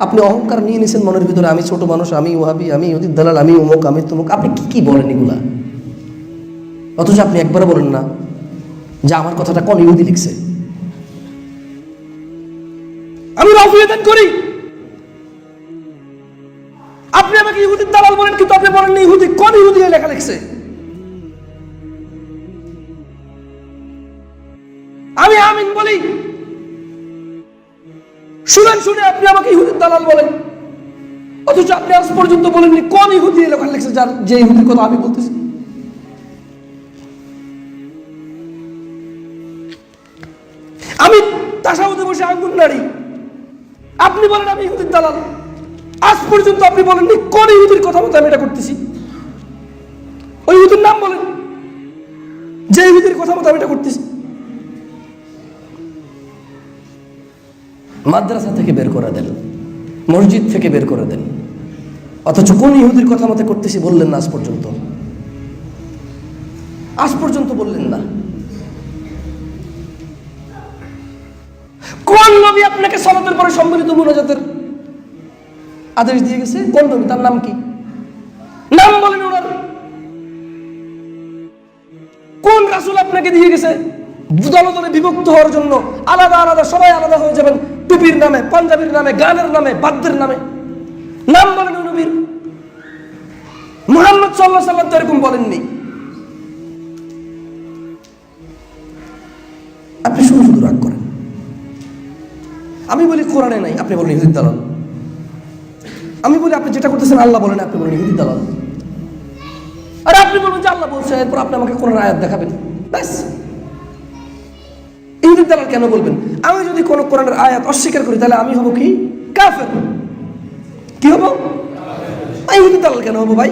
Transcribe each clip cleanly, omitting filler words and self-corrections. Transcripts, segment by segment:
আপনি অহংকার নিয়ে নিয়েছেন মনের ভিতরে, আমি ছোট মানুষ, আমি ওয়াহাবি, আমি ইহুদির দালাল, আমি অমুক, আমি তমুক। আপনি কি কি বলেন এগুলা? অথচ আপনি একবারও বলেন না যে আমার কথাটা কোন ইহুদি লিখছে। আমি রাফিয়াদান করি, আপনি আমাকে ইহুদির দালাল বলেন, কিন্তু আপনি বলেন না ইহুদি কোন ইহুদি লেখা লিখছে। আমি আমিন বলি, শুনে আপনি আমাকে ইহুদির দালাল বলেন, অথচ আপনি আজ পর্যন্ত বলেননি কোন ইহুদি লেখা লিখছে যার যে ইহুদির কথা আমি বলতেছি। আমি তাশাহুদে বসে আঙ্গুল নাড়ি, আপনি বলেন আমি ইহুদির দালাল, আজ পর্যন্ত আপনি বলেননি কোন ইহুদির কথা মতো আমি এটা করতেছি। ওই ইহুদির নাম বলেন যে ইহুদির কথা মতো আমি এটা করতেছি। মাদ্রাসা থেকে বের করে দেন, মসজিদ থেকে বের করে দেন, অথচ কোন ইহুদির কথা মতো করতেছি বললেন না আজ পর্যন্ত বললেন না। কোন নবী আপনাকে সালাতের পরে সম্মিলিত মুনাজাতের আদেশ দিয়ে গেছে? কোন নবী? তার নাম কি? নাম বলেন ওনার। কোন রাসূল আপনাকে দিয়ে গেছে দলে দলে বিভক্ত হওয়ার জন্য? আলাদা আলাদা, সবাই আলাদা হয়ে যাবেন, টুপির নামে, পাঞ্জাবির নামে, গানের নামে, বাদ্যের নামে। নাম বলেন ওই নবীর। মুহাম্মদ সাল্লাল্লাহু আলাইহি ওয়াসাল্লাম তো এরকম বলেননি। আপনি শুধু শুধু রাগ করেন। আমি বলি কোরআনে নাই, আপনি বলেন ইহুদির দালাল। আমি বলি আপনি যেটা করতেছেন আল্লাহ বলেন, আপনি বলেন ইহুদির দালাল। আর আপনি বলবেন যে আল্লাহ বলছে, এরপর আপনি আমাকে কোরআনের আয়াত দেখাবেন, ব্যাস। ইহুদির দালাল কেন বলবেন? আমি যদি কোনো কোরআনের আয়াত অস্বীকার করি তাহলে আমি হব কি? কাফের। কি হব? ইহুদির দালাল কেন হবো ভাই?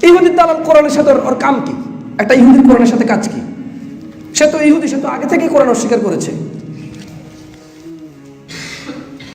ইহুদির দালাল কোরআনের সাথে ওর কাম কি? একটা ইহুদির কোরআনের সাথে কাজ কি? সে তো ইহুদি, সে তো আগে থেকে কোরআন অস্বীকার করেছে।